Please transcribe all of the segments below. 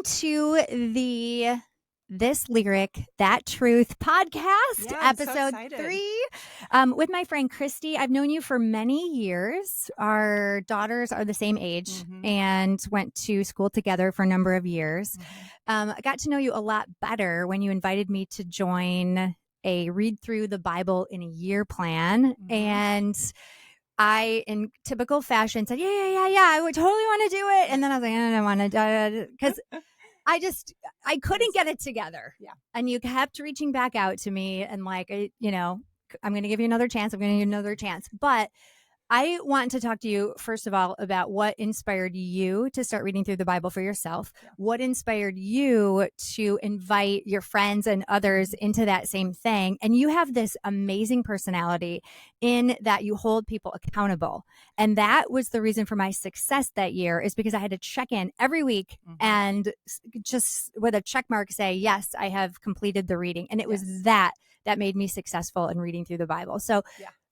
to the This Lyric, That Truth podcast, episode 3, with my friend Christy. I've known you for many years. Our daughters are the same age and went to school together for a number of years. I got to know you a lot better when you invited me to join a read through the Bible in a year plan. And I, in typical fashion, said, yeah, I would totally want to do it. And then I was like, I don't want to do it because I couldn't get it together. Yeah. And you kept reaching back out to me and like, I'm going to give you another chance. But I want to talk to you, first of all, about what inspired you to start reading through the Bible for yourself. Yeah. What inspired you to invite your friends and others into that same thing. And you have this amazing personality in that you hold people accountable. And that was the reason for my success that year, is because I had to check in every week and just with a check mark say, yes, I have completed the reading. And it was that made me successful in reading through the Bible. So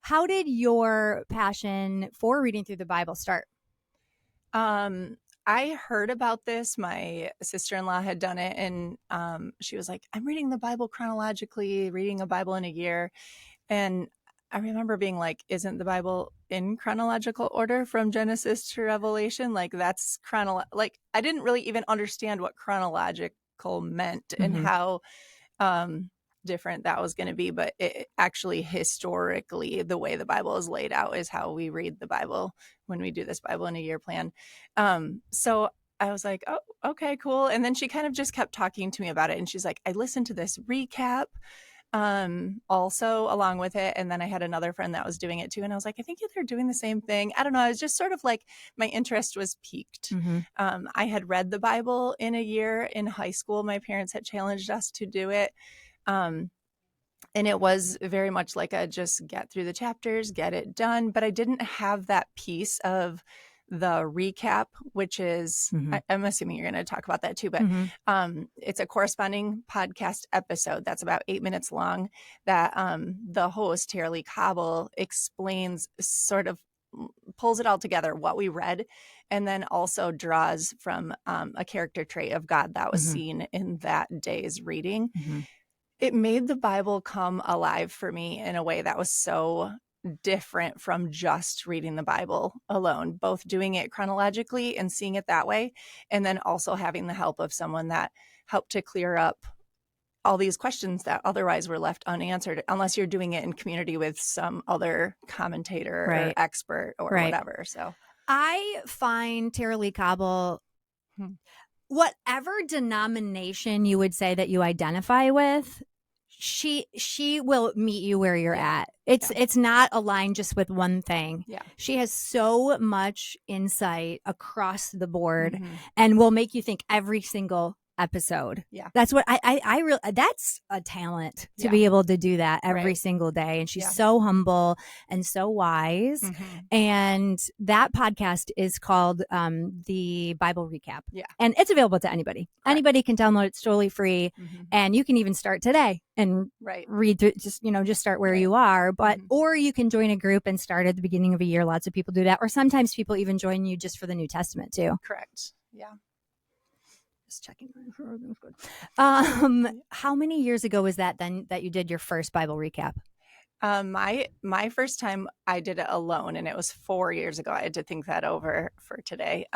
how did your passion for reading through the Bible start? I heard about this. My sister-in-law had done it, and she was like, I'm reading the Bible chronologically, reading a Bible in a year. And I remember being like, isn't the Bible in chronological order from Genesis to Revelation? Like that's like I didn't really even understand what chronological meant and how different that was going to be, but it actually historically the way the Bible is laid out is how we read the Bible when we do this Bible in a year plan. So I was like, oh, okay, cool. And then she kind of just kept talking to me about it, and she's like, I listened to this recap also along with it, and then I had another friend that was doing it too, and I was like, I think they're doing the same thing. I don't know, I was just sort of like, my interest was piqued. I had read the Bible in a year in high school. My parents had challenged us to do it. And it was very much like a just get through the chapters, get it done. But I didn't have that piece of the recap, which is, I'm assuming you're going to talk about that too, but it's a corresponding podcast episode that's about 8 minutes long that the host, Tara Cobble, explains, sort of pulls it all together, what we read, and then also draws from a character trait of God that was seen in that day's reading. It made the Bible come alive for me in a way that was so different from just reading the Bible alone, both doing it chronologically and seeing it that way, and then also having the help of someone that helped to clear up all these questions that otherwise were left unanswered, unless you're doing it in community with some other commentator or expert or whatever. So I find Tara Cobble, whatever denomination you would say that you identify with, she will meet you where you're at. It's not aligned just with one thing. She has so much insight across the board and will make you think every single episode. That's what I really, that's a talent to be able to do that every single day. And she's so humble and so wise. And that podcast is called the Bible Recap. And it's available to anybody. Anybody can download it. It's totally free. And you can even start today and read through, just start where you are. But or you can join a group and start at the beginning of a year. Lots of people do that. Or sometimes people even join you just for the New Testament too. Correct. Yeah. Checking. How many years ago was that then that you did your first Bible recap? My first time I did it alone, and it was 4 years ago. I had to think that over for today.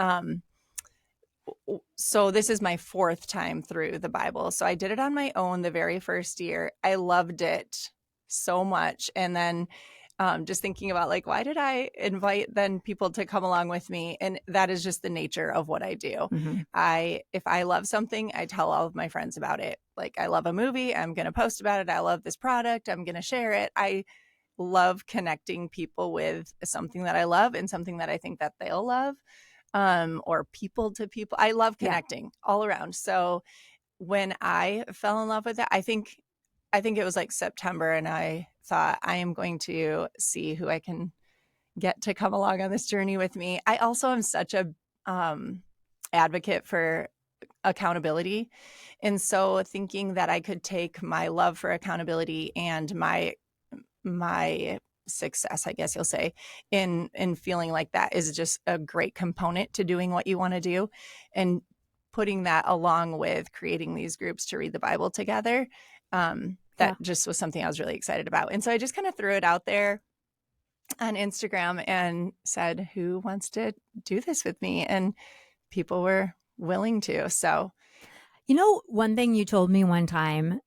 So this is my 4th time through the Bible. So I did it on my own the very first year. I loved it so much. And then just thinking about like, why did I invite then people to come along with me? And that is just the nature of what I do. If I love something, I tell all of my friends about it. Like I love a movie, I'm going to post about it. I love this product, I'm going to share it. I love connecting people with something that I love and something that I think that they'll love, or people to people. I love connecting all around. So when I fell in love with it, I think it was like September, and I thought, I am going to see who I can get to come along on this journey with me. I also am such a advocate for accountability. And so thinking that I could take my love for accountability and my success, I guess you'll say, in feeling like that is just a great component to doing what you want to do. And putting that along with creating these groups to read the Bible together, that just was something I was really excited about. And so I just kind of threw it out there on Instagram and said, who wants to do this with me? And people were willing to. So, one thing you told me one time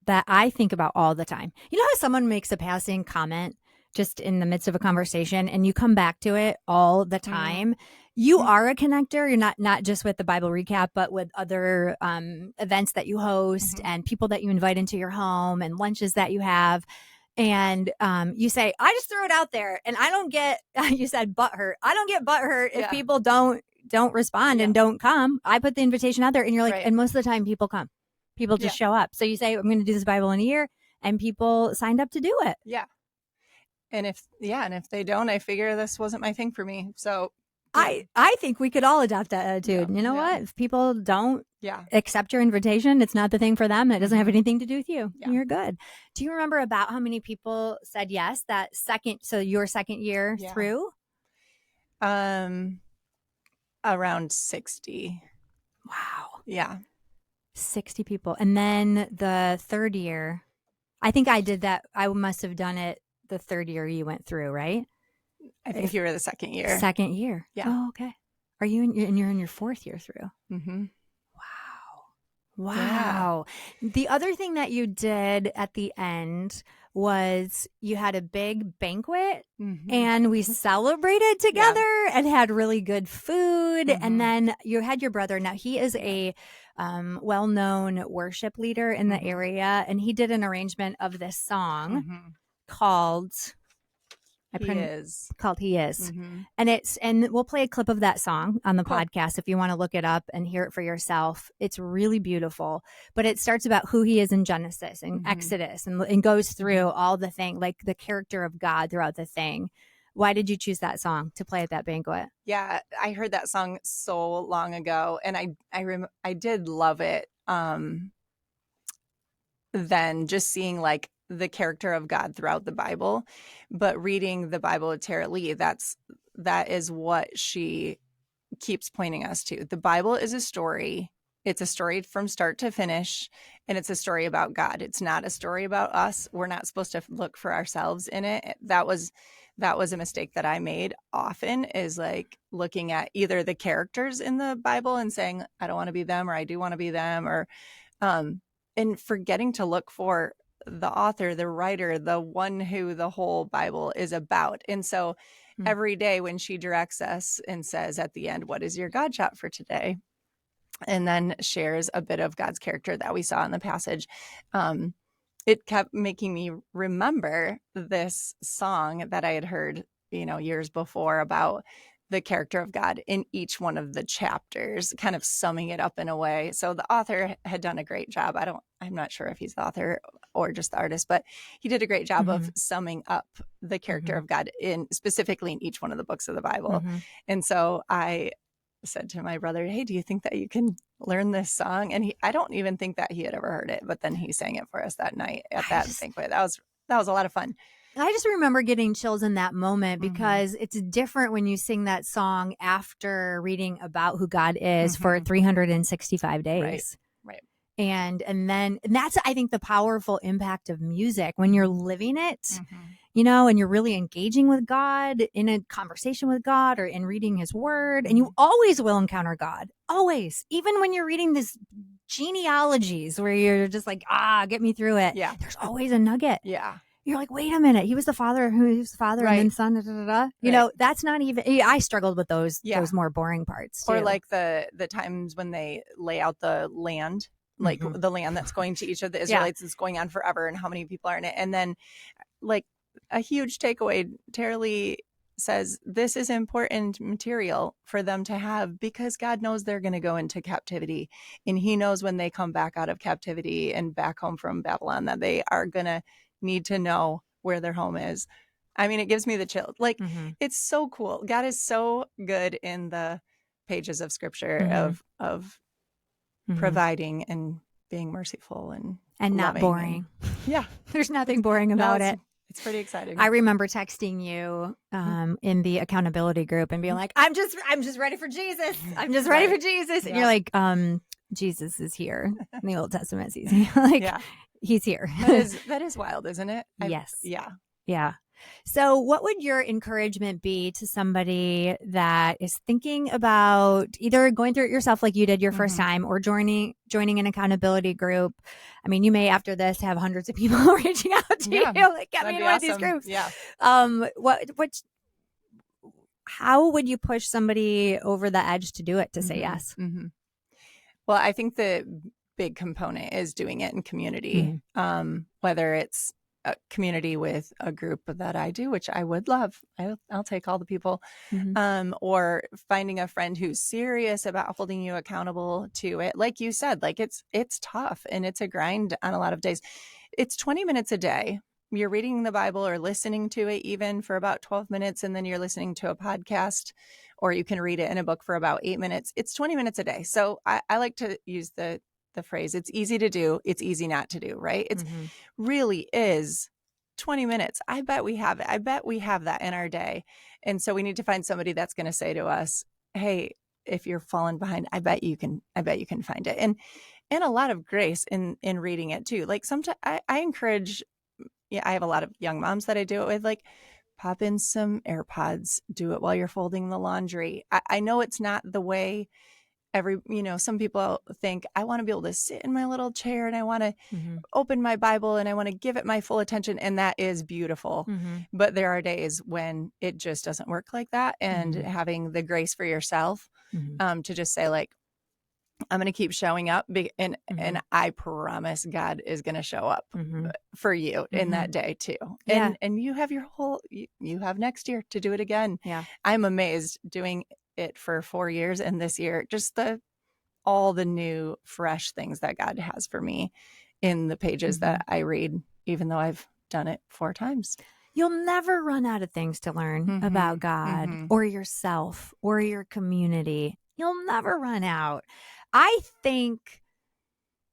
that I think about all the time, how someone makes a passing comment just in the midst of a conversation and you come back to it all the time. You are a connector. You're not just with the Bible recap, but with other events that you host and people that you invite into your home and lunches that you have. And you say, I just threw it out there and I don't get, you said butthurt. I don't get butthurt if people don't respond and don't come. I put the invitation out there and you're like, and most of the time people come. People just show up. So you say, I'm going to do this Bible in a year, and people signed up to do it. Yeah. And if they don't, I figure this wasn't my thing for me. So I think we could all adopt that attitude. You know what? If people don't accept your invitation, it's not the thing for them. It doesn't have anything to do with you. Yeah. You're good. Do you remember about how many people said yes your second year through? Around 60. Wow. Yeah. 60 people. And then the third year, I think I did that. I must have done it the third year you went through, right? I think you were the second year. Second year. Yeah. Oh, okay. Are you you're in your fourth year through? Mm-hmm. Wow. Yeah. The other thing that you did at the end was you had a big banquet and we celebrated together and had really good food. And then you had your brother. Now he is a well-known worship leader in the area, and he did an arrangement of this song called He Is. And we'll play a clip of that song on the podcast if you want to look it up and hear it for yourself. It's really beautiful, but it starts about who he is in Genesis and Exodus and goes through all the thing, like the character of God throughout the thing. Why did you choose that song to play at that banquet? Yeah, I heard that song so long ago, and I did love it. Then just seeing like the character of God throughout the Bible, but reading the Bible with Tara Lee, that is what she keeps pointing us to. The Bible is a story. It's a story from start to finish, and it's a story about God. It's not a story about us. We're not supposed to look for ourselves in it. That was a mistake that I made often, is like looking at either the characters in the Bible and saying, I don't want to be them, or I do want to be them, or and forgetting to look for the author, the writer, the one who the whole Bible is about. And so every day when she directs us and says at the end, what is your God shot for today? And then shares a bit of God's character that we saw in the passage. It kept making me remember this song that I had heard, years before about the character of God in each one of the chapters, kind of summing it up in a way. So the author had done a great job. I'm not sure if he's the author or just the artist, but he did a great job of summing up the character of God specifically in each one of the books of the Bible. And so I said to my brother, hey, do you think that you can learn this song? And I don't even think that he had ever heard it, but then he sang it for us that night at that banquet. That was a lot of fun. I just remember getting chills in that moment because it's different when you sing that song after reading about who God is for 365 days. Right. And that's, I think, the powerful impact of music when you're living it, and you're really engaging with God in a conversation with God or in reading his word. And you always will encounter God, always, even when you're reading these genealogies where you're just like, get me through it. Yeah. There's always a nugget. Yeah. You're like, wait a minute, he was the father, and then son, da, da, da, da. That's not even, I struggled with those more boring parts too. Or like the times when they lay out the land, like the land that's going to each of the Israelites is going on forever and how many people are in it. And then like a huge takeaway, Tara Lee says, this is important material for them to have because God knows they're going to go into captivity. And he knows when they come back out of captivity and back home from Babylon that they are going to need to know where their home is. I mean, it gives me the chill. Like, it's so cool. God is so good in the pages of scripture of providing and being merciful and not boring. Yeah. There's nothing boring about it. It's pretty exciting. I remember texting you in the accountability group and being like, I'm just ready for Jesus. I'm just ready for Jesus. And you're like, Jesus is here in the Old Testament. He's like, he's here. That is wild, isn't it? Yes. Yeah. Yeah. So what would your encouragement be to somebody that is thinking about either going through it yourself like you did your first time or joining an accountability group? I mean, you may after this have hundreds of people reaching out to you like, get me in one of these groups. Yeah. How would you push somebody over the edge to do it, to say yes? Well, I think the big component is doing it in community, whether it's a community with a group that I do, which I would love. I'll take all the people, or finding a friend who's serious about holding you accountable to it. Like you said, like it's tough and it's a grind on a lot of days. It's 20 minutes a day. You're reading the Bible or listening to it even for about 12 minutes, and then you're listening to a podcast, or you can read it in a book for about 8 minutes. It's 20 minutes a day. So I like to use the phrase, it's easy to do, it's easy not to do, right? It's really is 20 minutes. I bet we have it. I bet we have that in our day. And so we need to find somebody that's going to say to us, hey, if you're falling behind, I bet you can find it. And a lot of grace in reading it too. Like sometimes I encourage, I have a lot of young moms that I do it with, like, pop in some AirPods, do it while you're folding the laundry. I know it's not the way some people think, I want to be able to sit in my little chair and I want to open my Bible and I want to give it my full attention. And that is beautiful. But there are days when it just doesn't work like that. And having the grace for yourself to just say, like, I'm going to keep showing up, and I promise God is going to show up for you in that day too. And you have you have next year to do it again. Yeah. I'm amazed doing it for 4 years, and this year, just all the new fresh things that God has for me in the pages that I read, even though I've done it 4 times. You'll never run out of things to learn about God or yourself or your community. You'll never run out. I think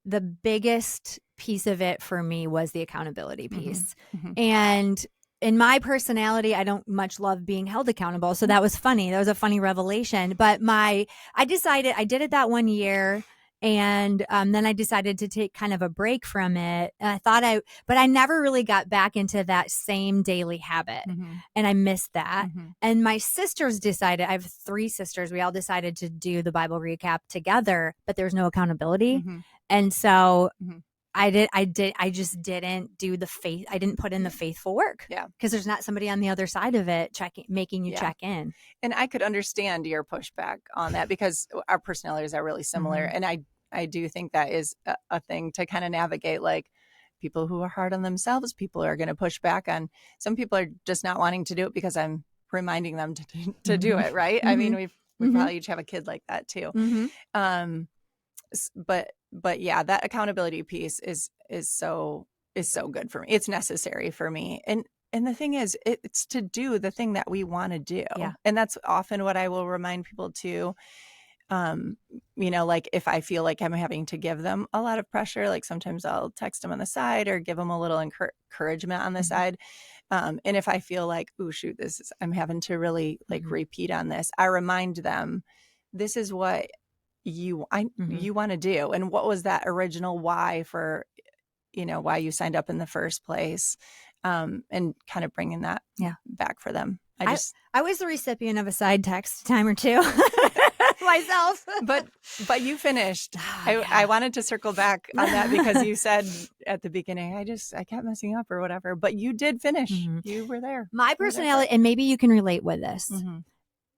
the biggest piece of it for me was the accountability piece. And in my personality, I don't much love being held accountable. So that was funny. That was a funny revelation. But I decided, I did it that 1 year. And then I decided to take kind of a break from it. And but I never really got back into that same daily habit. And I missed that. And my sisters decided, I have 3 sisters. We all decided to do the Bible recap together, but there was no accountability. And so I just didn't do the faith. I didn't put in the faithful work. Yeah. Because there's not somebody on the other side of it making you check in. And I could understand your pushback on that because our personalities are really similar. And I do think that is a thing to kind of navigate. Like, people who are hard on themselves, people are going to push back on. Some people are just not wanting to do it because I'm reminding them to do it. Right. I mean, we probably each have a kid like that too. But yeah, that accountability piece is so good for me. It's necessary for me. And the thing is, it's to do the thing that we want to do. Yeah. And that's often what I will remind people too. Like if I feel like I'm having to give them a lot of pressure, like sometimes I'll text them on the side or give them a little encouragement on the side. And if I feel like, oh shoot, I'm having to really like repeat on this, I remind them, this is what you want to do. And what was that original why for, why you signed up in the first place, and kind of bringing that back for them. I was the recipient of a side text a time or two myself, but you finished. I wanted to circle back on that because you said at the beginning, I kept messing up or whatever, but you did finish. You were there. My personality, and maybe you can relate with this.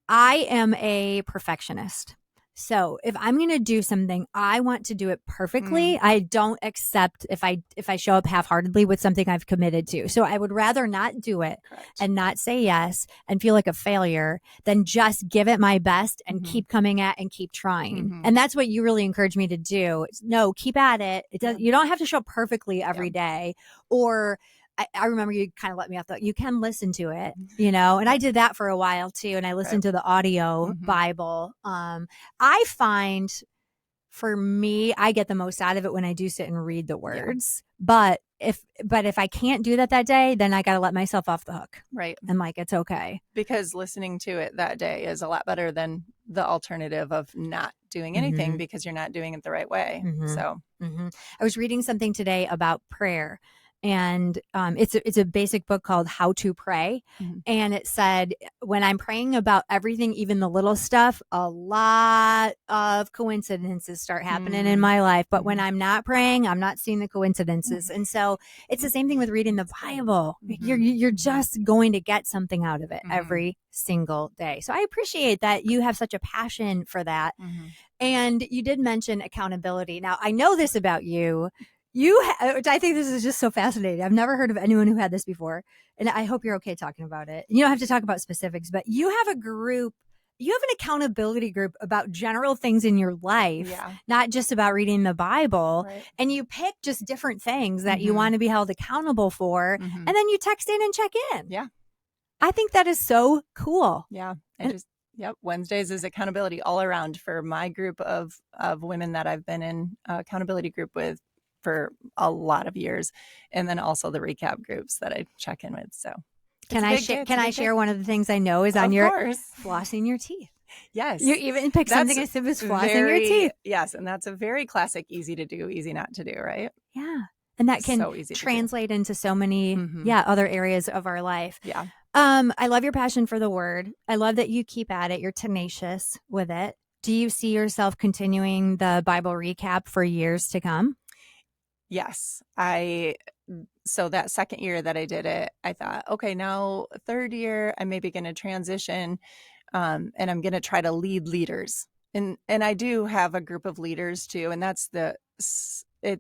I am a perfectionist. So if I'm going to do something, I want to do it perfectly. I don't accept if I show up half-heartedly with something I've committed to. So I would rather not do it and not say yes and feel like a failure than just give it my best and keep coming at and keep trying. And that's what you really encourage me to do. No, keep at it. You don't have to show up perfectly every day. Or I remember you kind of let me off you can listen to it, and I did that for a while too. And I listened to the audio Bible. I find for me, I get the most out of it when I do sit and read the words. But if I can't do that day, then I got to let myself off the hook. Right. And like, it's okay. Because listening to it that day is a lot better than the alternative of not doing anything because you're not doing it the right way. So I was reading something today about prayer, and it's a basic book called How to Pray. And it said, when I'm praying about everything, even the little stuff, a lot of coincidences start happening in my life. But when I'm not praying, I'm not seeing the coincidences. And so it's the same thing with reading the Bible. You're just going to get something out of it every single day. So I appreciate that you have such a passion for that. And you did mention accountability. Now, I know this about you. Which I think this is just so fascinating. I've never heard of anyone who had this before. And I hope you're okay talking about it. You don't have to talk about specifics, but you have an accountability group about general things in your life, not just about reading the Bible. Right. And you pick just different things that you want to be held accountable for. And then you text in and check in. Yeah. I think that is so cool. Yeah. Wednesdays is accountability all around for my group of women that I've been in accountability group with for a lot of years, and then also the recap groups that I check in with. So can I share one of the things I know is on your flossing your teeth? Yes. You even pick something as simple as flossing your teeth. Yes. And that's a very classic, easy to do, easy not to do, right? Yeah. And that can translate into so many other areas of our life. Yeah. I love your passion for the word. I love that you keep at it. You're tenacious with it. Do you see yourself continuing the Bible recap for years to come? Yes. So that second year that I did it, I thought, okay, now third year, I'm maybe going to transition and I'm going to try to lead leaders. And I do have a group of leaders too. And it's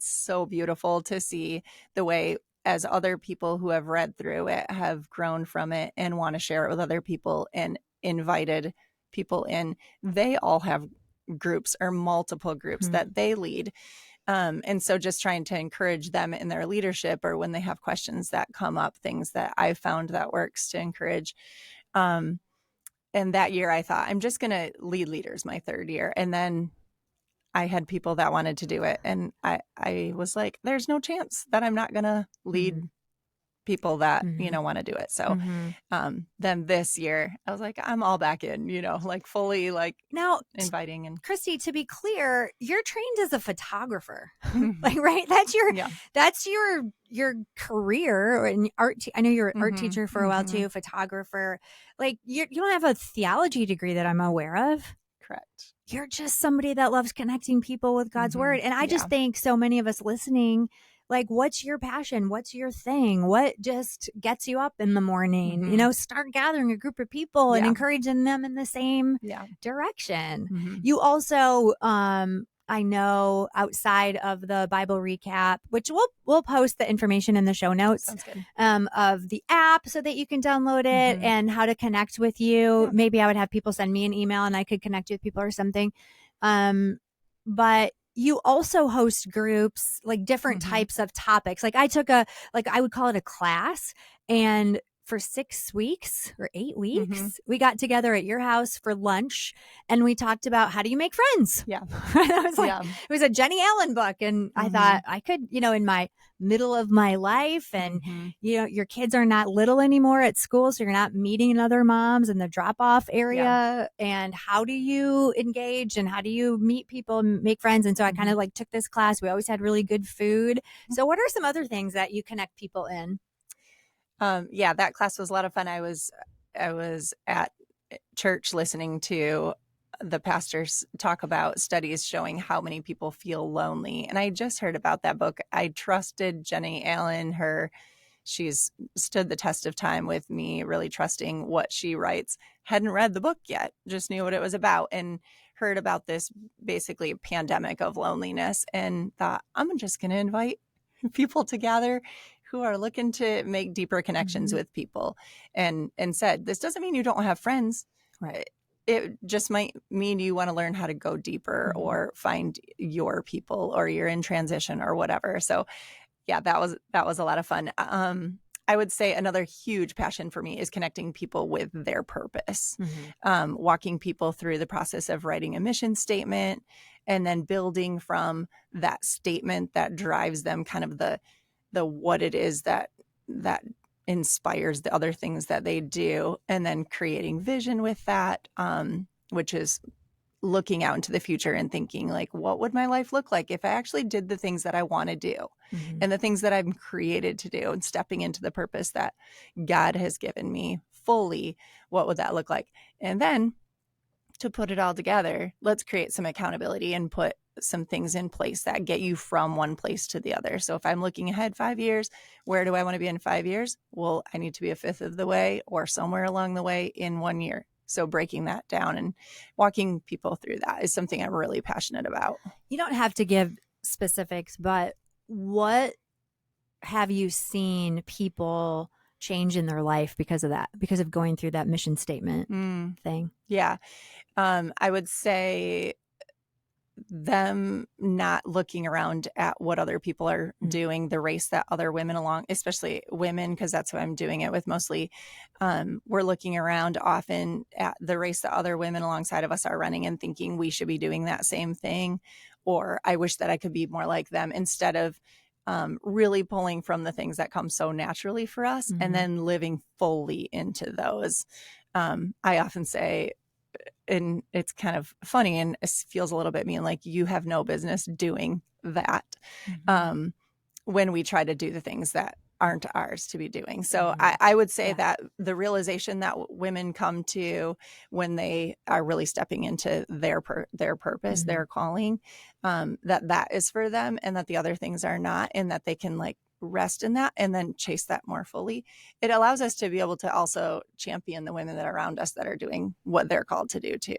so beautiful to see the way as other people who have read through it have grown from it and want to share it with other people and invited people in. They all have groups or multiple groups that they lead. And so just trying to encourage them in their leadership or when they have questions that come up, things that I've found that works to encourage. And that year I thought, I'm just going to lead leaders my third year. And then I had people that wanted to do it. And I was like, there's no chance that I'm not going to lead people that, want to do it. So then this year I was like, I'm all back in, like fully like now inviting. And Christy, to be clear, you're trained as a photographer, like, right? That's your career in art. I know you're an art teacher for a while too, photographer. Like you don't have a theology degree that I'm aware of. Correct. You're just somebody that loves connecting people with God's word. And I just think so many of us listening, like, what's your passion? What's your thing? What just gets you up in the morning? Start gathering a group of people and encouraging them in the same direction. You also, I know outside of the Bible recap, which we'll post the information in the show notes of the app so that you can download it and how to connect with you. Yeah. Maybe I would have people send me an email and I could connect with people or something. But you also host groups, like different types of topics. Like I took I would call it a class, and for 6 weeks or 8 weeks, we got together at your house for lunch and we talked about how do you make friends? Yeah. I was like, it was a Jenny Allen book. And I thought I could, in my middle of my life and, your kids are not little anymore at school. So you're not meeting other moms in the drop off area. Yeah. And how do you engage and how do you meet people and make friends? And so I kind of took this class. We always had really good food. So what are some other things that you connect people in? That class was a lot of fun. I was at church listening to the pastors talk about studies showing how many people feel lonely. And I just heard about that book. I trusted Jenny Allen. She's stood the test of time with me, really trusting what she writes. Hadn't read the book yet, just knew what it was about and heard about this basically pandemic of loneliness and thought, I'm just going to invite people to gather who are looking to make deeper connections with people and said, this doesn't mean you don't have friends. Right. It just might mean you want to learn how to go deeper or find your people or you're in transition or whatever. So that was a lot of fun. I would say another huge passion for me is connecting people with their purpose, walking people through the process of writing a mission statement and then building from that statement that drives them kind of the what it is that inspires the other things that they do, and then creating vision with that, which is looking out into the future and thinking like, what would my life look like if I actually did the things that I want to do and the things that I'm created to do, and stepping into the purpose that God has given me fully, what would that look like? And then to put it all together, let's create some accountability and put some things in place that get you from one place to the other. So if I'm looking ahead 5 years, where do I want to be in 5 years? Well, I need to be a fifth of the way or somewhere along the way in 1 year. So breaking that down and walking people through that is something I'm really passionate about. You don't have to give specifics, but what have you seen people change in their life because of that, because of going through that mission statement thing? Yeah. I would say them not looking around at what other people are doing, the race that other women along, especially women, because that's who I'm doing it with mostly. We're looking around often at the race that other women alongside of us are running and thinking we should be doing that same thing, or I wish that I could be more like them, instead of really pulling from the things that come so naturally for us and then living fully into those. I often say, and it's kind of funny and it feels a little bit mean, like, you have no business doing that when we try to do the things that aren't ours to be doing. So I would say that the realization that women come to when they are really stepping into their purpose, their calling, that is for them, and that the other things are not, and that they can like rest in that and then chase that more fully. It allows us to be able to also champion the women that are around us that are doing what they're called to do too.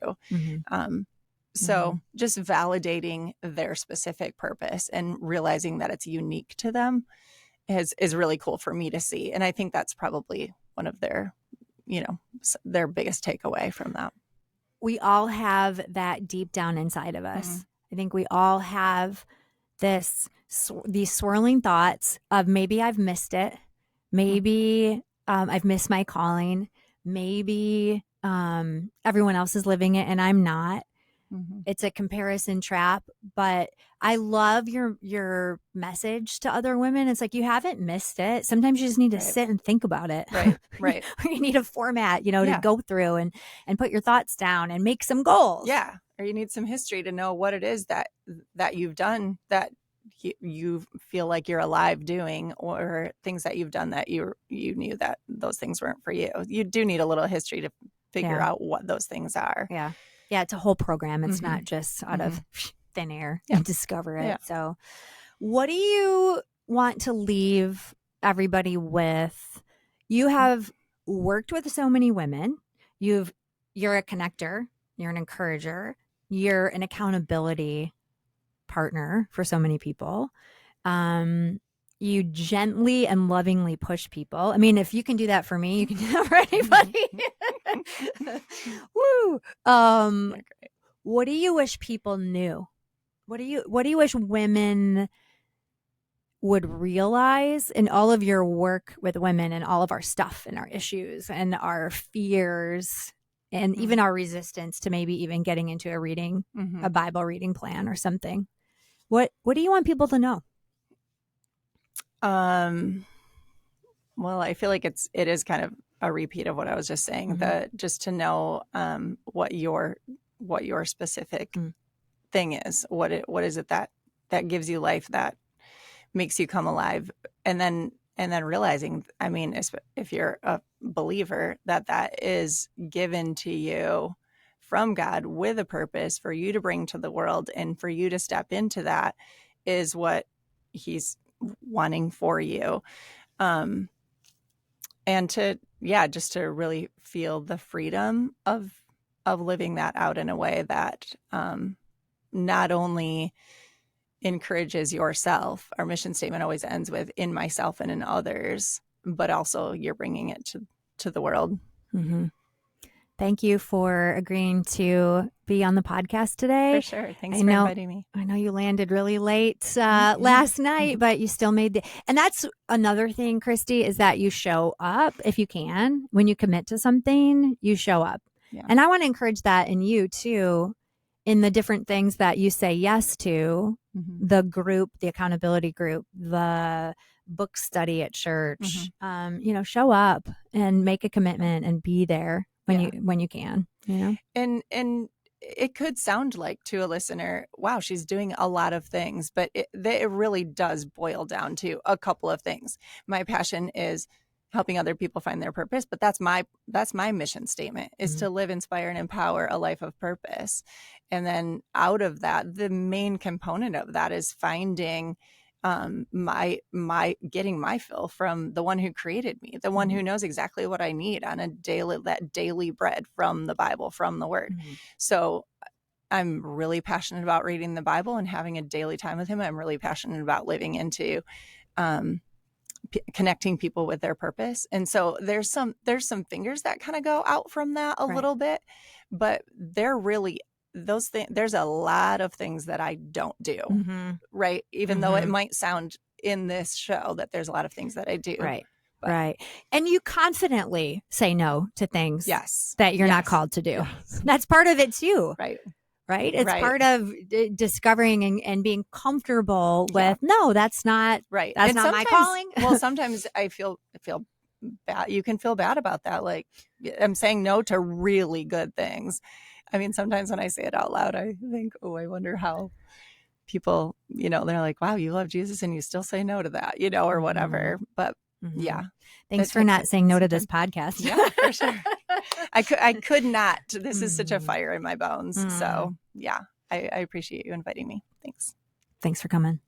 So just validating their specific purpose and realizing that it's unique to them is really cool for me to see. And I think that's probably one of their, their biggest takeaway from that. We all have that deep down inside of us. I think we all have these swirling thoughts of, maybe I've missed it. Maybe I've missed my calling. Maybe everyone else is living it and I'm not. It's a comparison trap, but I love your message to other women. It's like, you haven't missed it. Sometimes you just need to sit and think about it. Right. Or you need a format, to go through and put your thoughts down and make some goals. Yeah. Or you need some history to know what it is that you've done that you feel like you're alive doing, or things that you've done that you knew that those things weren't for you. You do need a little history to figure out what those things are. Yeah. Yeah. It's a whole program. It's not just out of thin air and discover it. Yeah. So what do you want to leave everybody with? You have worked with so many women. You're a connector. You're an encourager. You're an accountability partner for so many people. You gently and lovingly push people. I mean, if you can do that for me, you can do that for anybody. Woo. What do you wish people knew? What do you wish women would realize in all of your work with women, and all of our stuff and our issues and our fears and even our resistance to maybe even getting into a Bible reading plan or something? What do you want people to know? Well, I feel like it is kind of a repeat of what I was just saying, just to know what your specific thing is. What is it that gives you life, that makes you come alive, and then realizing, I mean, if you're a believer, that is given to you from God with a purpose for you to bring to the world, and for you to step into that is what he's wanting for you. And just to really feel the freedom of living that out in a way that not only encourages yourself. Our mission statement always ends with "in myself and in others," but also you're bringing it to the world. thank you for agreeing to be on the podcast today. For sure. Thanks for inviting me. I know you landed really late last night, but you still made and that's another thing, Christy, is that you show up if you can. When you commit to something, you show up. Yeah. And I want to encourage that in you too, in the different things that you say yes to, the group, the accountability group, the book study at church, show up and make a commitment and be there when you can, And it could sound like to a listener, wow, she's doing a lot of things, but it really does boil down to a couple of things. My passion is helping other people find their purpose, but that's my mission statement is to live, inspire, and empower a life of purpose. And then out of that, the main component of that is finding my getting my fill from the one who created me, the one who knows exactly what I need on that daily bread from the Bible, from the Word. So I'm really passionate about reading the Bible and having a daily time with him. I'm really passionate about living into connecting people with their purpose. And so there's some fingers that kind of go out from that a little bit, but they're really those things. There's a lot of things that I don't do, right? Even though it might sound in this show that there's a lot of things that I do. Right. Right. And you confidently say no to things that you're not called to do. That's part of it too. Right. Right. It's part of discovering and being comfortable with, no, that's not right. That's not my calling. Well, sometimes I feel bad. You can feel bad about that. Like I'm saying no to really good things. I mean, sometimes when I say it out loud, I think, oh, I wonder how people, they're like, wow, you love Jesus and you still say no to that, or whatever. But yeah. Thanks for not saying no to this podcast. Yeah, for sure. I could not. This is such a fire in my bones. So yeah, I appreciate you inviting me. Thanks. Thanks for coming.